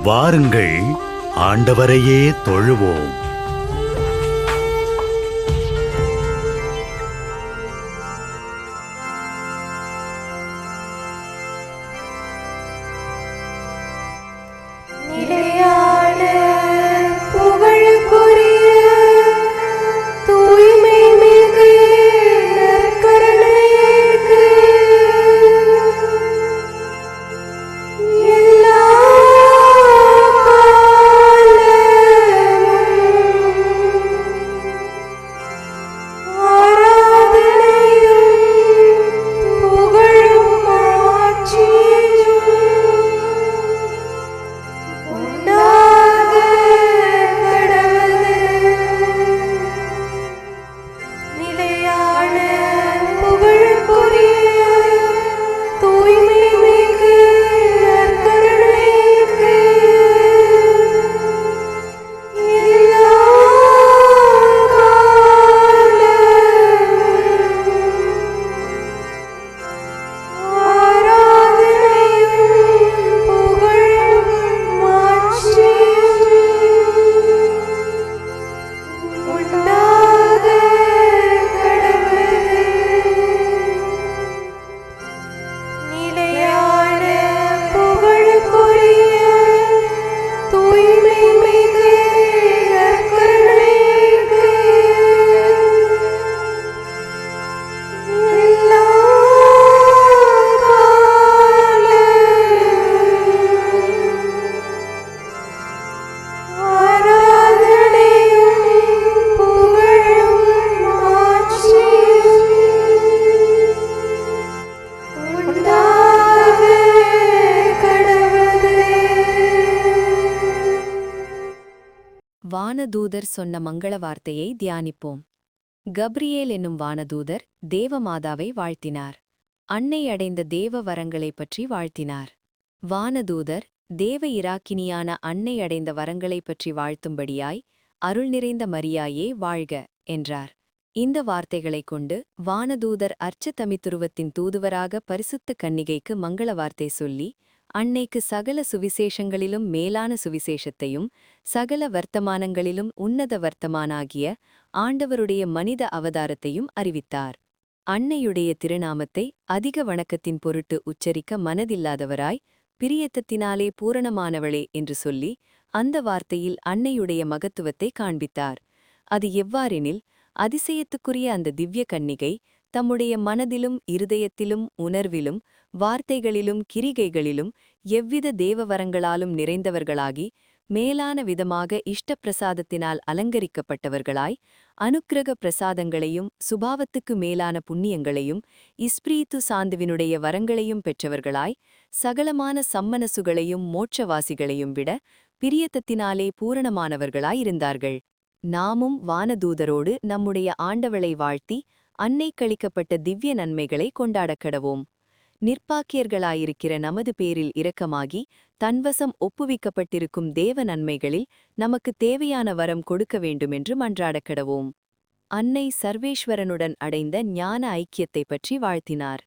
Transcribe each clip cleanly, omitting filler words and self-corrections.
வாருங்கள், ஆண்டவரையே தொழுவோம். வானதூதர் சொன்ன மங்கள வார்த்தையை தியானிப்போம். கப்ரியேல் என்னும் வானதூதர் தேவமாதாவை வாழ்த்தினார். அன்னை அடைந்த தேவ வரங்களைப் பற்றி வாழ்த்தினார். வானதூதர் தேவ இராக்கினியான அன்னை அடைந்த வரங்களைப் பற்றி வாழ்த்தும்படியாய், அருள் நிறைந்த மரியாயே வாழ்க என்றார். இந்த வார்த்தைகளைக் கொண்டு வானதூதர் அர்ச்சதமித்துருவத்தின் தூதுவராக பரிசுத்த கன்னிகைக்கு மங்கள வார்த்தை சொல்லி, அன்னைக்கு சகல சுவிசேஷங்களிலும் மேலான சுவிசேஷத்தையும் சகல வர்த்தமானங்களிலும் உன்னத வர்த்தமானாகிய ஆண்டவருடைய மனித அவதாரத்தையும் அறிவித்தார். அன்னையுடைய திருநாமத்தை அதிக வணக்கத்தின் பொருட்டு உச்சரிக்க மனதில்லாதவராய், பிரியத்தத்தினாலே பூரணமானவளே என்று சொல்லி அந்த வார்த்தையில் அன்னையுடைய மகத்துவத்தை காண்பித்தார். அது எவ்வாறெனில், அதிசயத்துக்குரிய அந்த திவ்ய கன்னிகை தம்முடைய மனதிலும் இருதயத்திலும் உணர்விலும் வார்த்தைகளிலும் கிரிகைகளிலும் எவ்வித தேவவரங்களாலும் நிறைந்தவர்களாகி, மேலான விதமாக இஷ்டப்பிரசாதத்தினால் அலங்கரிக்கப்பட்டவர்களாய், அனுக்கிரக பிரசாதங்களையும் சுபாவத்துக்கு மேலான புண்ணியங்களையும் இஸ்பிரீத்து சாந்துவினுடைய வரங்களையும் பெற்றவர்களாய், சகலமான சம்மனசுகளையும் மோட்சவாசிகளையும் விட பிரியத்தத்தினாலே பூரணமானவர்களாயிருந்தார்கள். நாமும் வானதூதரோடு நம்முடைய ஆண்டவளை வாழ்த்தி அன்னை கழிக்கப்பட்ட திவ்ய நன்மைகளை கொண்டாடக்கடவோம். நிர்பாக்கியர்களாயிருக்கிற நமது பேரில் இரக்கமாகி தன்வசம் ஒப்புவிக்கப்பட்டிருக்கும் தேவ நன்மைகளில் நமக்கு தேவையான வரம் கொடுக்க வேண்டுமென்று மன்றாடக்கடவோம். அன்னை சர்வேஸ்வரனுடன் அடைந்த ஞான ஐக்கியத்தைப் பற்றி வாழ்த்தினார்.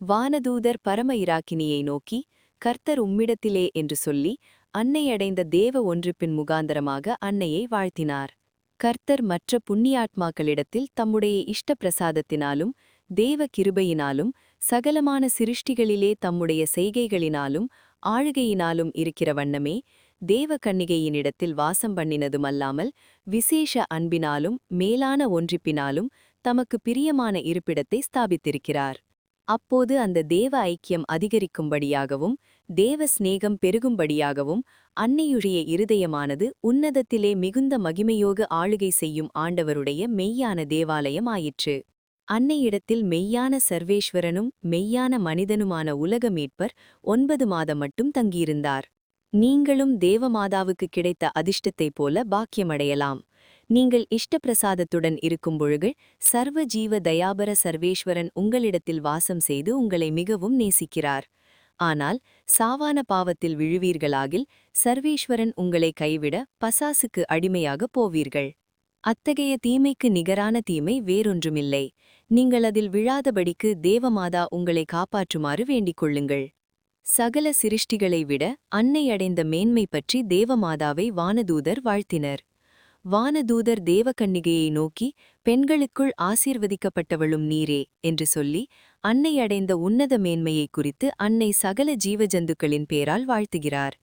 வானதூதர் பரம இராக்கினியை நோக்கி, கர்த்தர் உம்மிடத்திலே என்று சொல்லி அன்னை அடைந்த தேவ ஒன்றிப்பின் முகாந்தரமாக அன்னையை வாழ்த்தினார். கர்த்தர் மற்ற புண்ணியாத்மாக்களிடத்தில் தம்முடைய இஷ்ட பிரசாதத்தினாலும் தேவ கிருபையினாலும் சகலமான சிருஷ்டிகளிலே தம்முடைய செய்கைகளினாலும் ஆளுகையினாலும் இருக்கிற வண்ணமே தேவ கன்னிகையினிடத்தில் வாசம் பண்ணினதுமல்லாமல் விசேஷ அன்பினாலும் மேலான ஒன்றிப்பினாலும் தமக்கு பிரியமான இருப்பிடத்தை ஸ்தாபித்திருக்கிறார். அப்போது அந்த தேவ ஐக்கியம் அதிகரிக்கும்படியாகவும் தேவ சிநேகம் பெருகும்படியாகவும் அன்னையுடைய இருதயமானது உன்னதத்திலே மிகுந்த மகிமையோக ஆளுகை செய்யும் ஆண்டவருடைய மெய்யான தேவாலயம் ஆயிற்று. அன்னையிடத்தில் மெய்யான சர்வேஸ்வரனும் மெய்யான மனிதனுமான உலக மீட்பர் 9 மாதம் மட்டும் தங்கியிருந்தார். நீங்களும் தேவமாதாவுக்கு கிடைத்த அதிர்ஷ்டத்தைப் போல பாக்கியமடையலாம். நீங்கள் இஷ்டப்பிரசாதத்துடன் இருக்கும்பொழுது சர்வ ஜீவ தயாபர சர்வேஸ்வரன் உங்களிடத்தில் வாசம் செய்து உங்களை மிகவும் நேசிக்கிறார். ஆனால் சாவான பாவத்தில் விழுவீர்களாகில் சர்வேஸ்வரன் உங்களை கைவிட பசாசுக்கு அடிமையாகப் போவீர்கள். அத்தகைய தீமைக்கு நிகரான தீமை வேறொன்றுமில்லை. நீங்கள் அதில் விழாதபடிக்கு தேவமாதா உங்களை காப்பாற்றுமாறு வேண்டிக் கொள்ளுங்கள். சகல சிருஷ்டிகளை விட அன்னை அடைந்த மேன்மை பற்றி தேவமாதாவை வானதூதர் வாழ்த்தினர். வானதூதர் தேவகன்னிகையை நோக்கி, பெண்களுக்குள் ஆசீர்வதிக்கப்பட்டவளும் நீரே என்று சொல்லி, அன்னை அடைந்த உன்னத மேன்மையை குறித்து அன்னை சகல ஜீவஜந்துக்களின் பேரால் வாழ்த்துகிறார்.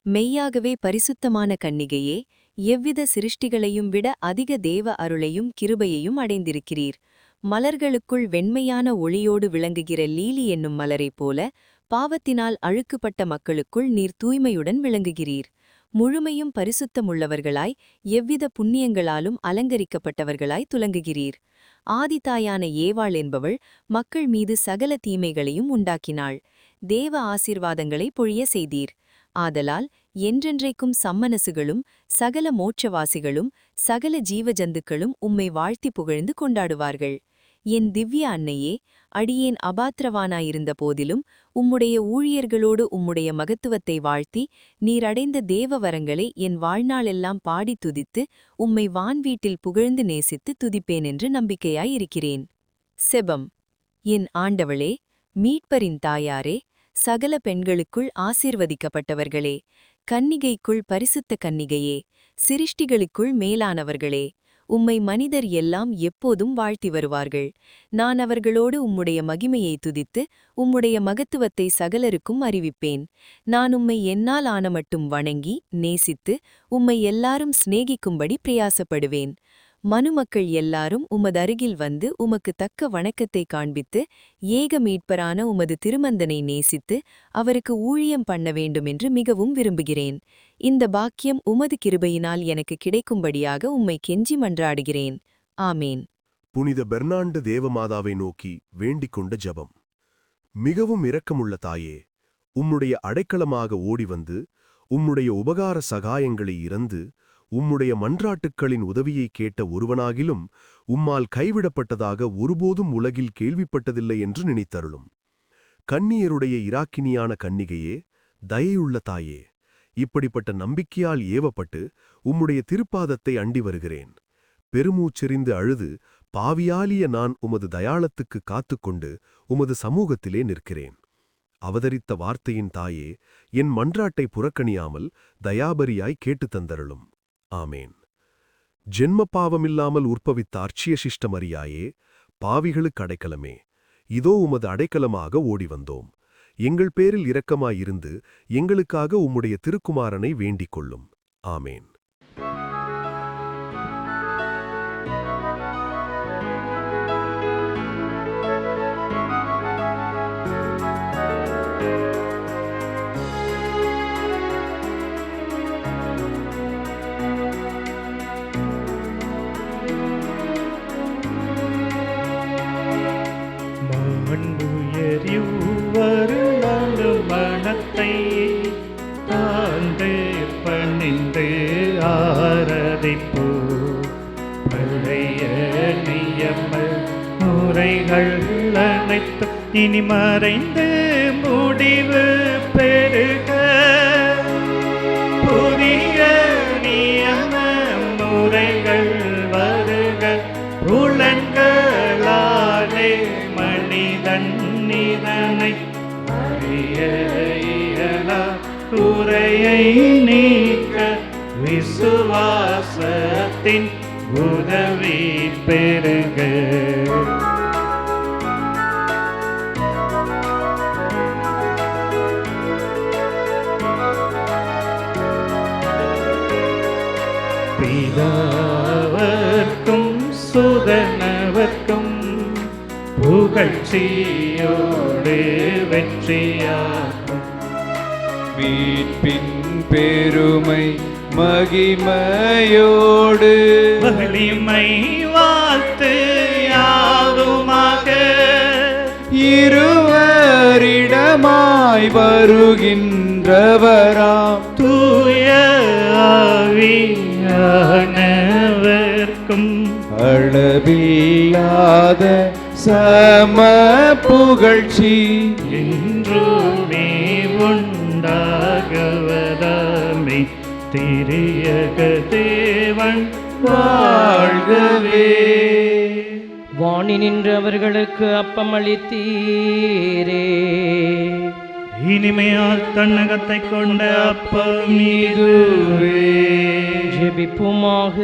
மெய்யாகவே பரிசுத்தமான கன்னிகையே, எவ்வித சிருஷ்டிகளையும் விட அதிக தேவ அருளையும் கிருபையையும் அடைந்திருக்கிறீர். மலர்களுக்குள் வெண்மையான ஒளியோடு விளங்குகிற லீலி என்னும் மலரைப் போல, பாவத்தினால் அழுக்குப்பட்ட மக்களுக்குள் நீர் தூய்மையுடன் விளங்குகிறீர். முழுமையும் பரிசுத்தமுள்ளவர்களாய், எவ்வித புண்ணியங்களாலும் அலங்கரிக்கப்பட்டவர்களாய் துலங்குகிறீர். ஆதித்தாயான ஏவாள் என்பவள் மக்கள் மீது சகல தீமைகளையும் உண்டாக்கினாள். தேவ ஆசீர்வாதங்களை பொழிய செய்தீர். ஆதலால் என்றென்றைக்கும் சம்மனசுகளும் சகல மோட்சவாசிகளும் சகல ஜீவஜந்துக்களும் உம்மை வாழ்த்தி புகழ்ந்து கொண்டாடுவார்கள். என் திவ்ய அன்னையே, அடியேன் அபாத்திரவானாயிருந்த போதிலும் உம்முடைய ஊழியர்களோடு உம்முடைய மகத்துவத்தை வாழ்த்தி, நீர் அடைந்த தேவ வரங்களை என் வாழ்நாளெல்லாம் பாடி துதித்து, உம்மை வான்வீட்டில் புகழ்ந்து நேசித்து துதிப்பேன் என்று நம்பிக்கையாயிருக்கிறேன். செபம். என் ஆண்டவளே, மீட்பரின் தாயாரே, சகல பெண்களுக்குள் ஆசீர்வதிக்கப்பட்டவர்களே, கன்னிகைக்குள் பரிசுத்த கன்னிகையே, சிருஷ்டிகளுக்குள் மேலானவர்களே, உம்மை மனிதர் எல்லாம் எப்போதும் வாழ்த்தி வருவார்கள். நான் அவர்களோடு உம்முடைய மகிமையை துதித்து, உம்முடைய மகத்துவத்தை சகலருக்கும் அறிவிப்பேன். நான் உம்மை என்னால் ஆனமட்டும் வணங்கி, நேசித்து, உம்மை எல்லாரும் சிநேகிக்கும்படி பிரயாசப்படுவேன். மனுமக்கள் எல்லாரும் உமதருகில் வந்து உமக்கு தக்க வணக்கத்தை காண்பித்து, ஏக மீட்பரான உமது திருமந்தனை நேசித்து, அவருக்கு ஊழியம் பண்ண வேண்டுமென்று மிகவும் விரும்புகிறேன். இந்த பாக்கியம் உமது கிருபையினால் எனக்கு கிடைக்கும்படியாக உம்மை கெஞ்சி மன்றாடுகிறேன். ஆமேன். புனித பெர்னாண்டு தேவமாதாவை நோக்கி வேண்டிக் கொண்ட ஜெபம். மிகவும் இரக்கமுள்ள தாயே, உம்முடைய அடைக்கலமாக ஓடிவந்து, உம்முடைய உபகார சகாயங்களை இறந்து, உம்முடைய மன்றாட்டுக்களின் உதவியை கேட்ட ஒருவனாகிலும் உம்மால் கைவிடப்பட்டதாக ஒருபோதும் உலகில் கேள்விப்பட்டதில்லை என்று நினைத்தருளும். கன்னியருடைய இராக்கினியான கன்னிகையே, தயையுள்ள தாயே, இப்படிப்பட்ட நம்பிக்கையால் ஏவப்பட்டு உம்முடைய திருப்பாதத்தை அண்டி வருகிறேன். பெருமூச்செறிந்து அழுது பாவியாலிய நான் உமது தயாளத்துக்கு காத்துக்கொண்டு உமது சமூகத்திலே நிற்கிறேன். அவதரித்த வார்த்தையின் தாயே, என் மன்றாட்டை புறக்கணியாமல் தயாபரியாய் கேட்டுத் தந்தருளும். ஆமேன். ஜென்ம பாவமில்லாமல் உற்பவித்த அர்ச்சிய சிஷ்டமரியாயே, பாவிகளுக்கு அடைக்கலமே, இதோ உமது அடைக்கலமாக ஓடி வந்தோம். எங்கள் பேரில் இரக்கமாயிருந்து எங்களுக்காக உம்முடைய திருக்குமாரனை வேண்டிக் கொள்ளும். ஆமேன். மனத்தை தாழ்ந்து பணிந்து ஆராதிப்போ. பழைய நியம முறைகள் அனைத்து இனி மறைந்து முடிவு பெறுக. புதிய நியம முறைகள் வருக. புலன்களாலே மனிதன் இதனை குறையை நீக்க விசுவாசத்தின் உதவி பெறுக. பிதாவர்க்கும் சுதனவர்க்கும் புகழ்ச்சியோடு வெற்றியாகும். மீட்பின் பெருமை மகிமையோடு வலிமை வாழ்த்து யாதுமாக. இருவரிடமாய் வருகின்றவராம் தூய ஆவியானவர்க்கும் அளவில்லாத சம புகழ்ச்சி என்றுமே உண்டாகவதாமே. திரியக தேவன் வாழ்கவே. வாணி நின்றவர்களுக்கு அப்பம் அளித்தீரே, இனிமையால் தன்னகத்தை கொண்ட அப்பம் இதுவே. ஜெபிப்புமாக.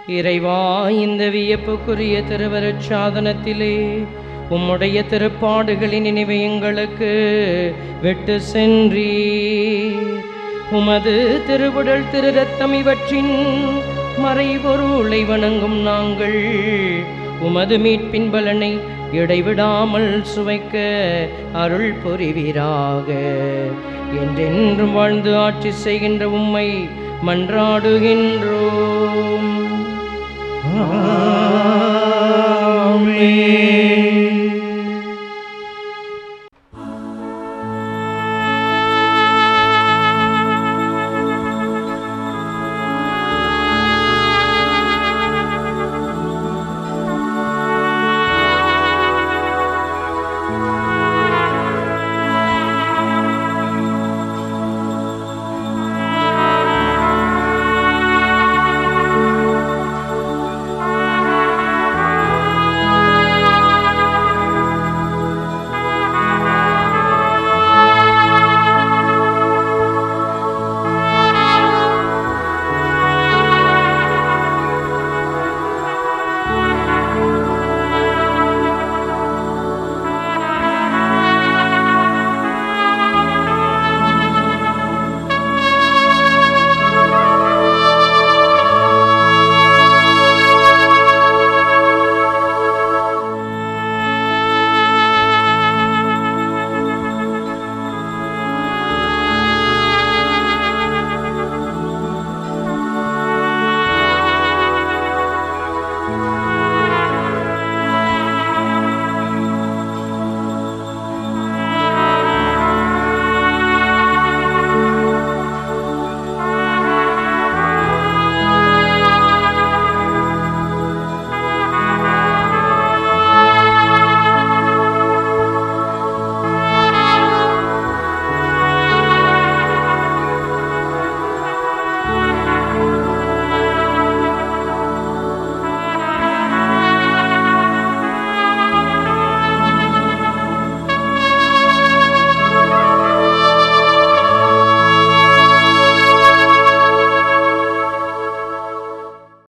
இறைவா, இந்த வியப்புக்குரிய திருவருட் சாதனத்திலே உம்முடைய திருப்பாடுகளின் நினைவை எங்களுக்கு விட்டு சென்றீர். உமது திருவுடல் திரு ரத்தம் இவற்றின் மறைபொருளை வணங்கும் நாங்கள் உமது மீட்பின் பலனை இடைவிடாமல் சுவைக்க அருள் புரிவீராக. என்றென்றும் வாழ்ந்து ஆட்சி செய்கின்ற உம்மை மன்றாடுகின்றோம். ஆமென்.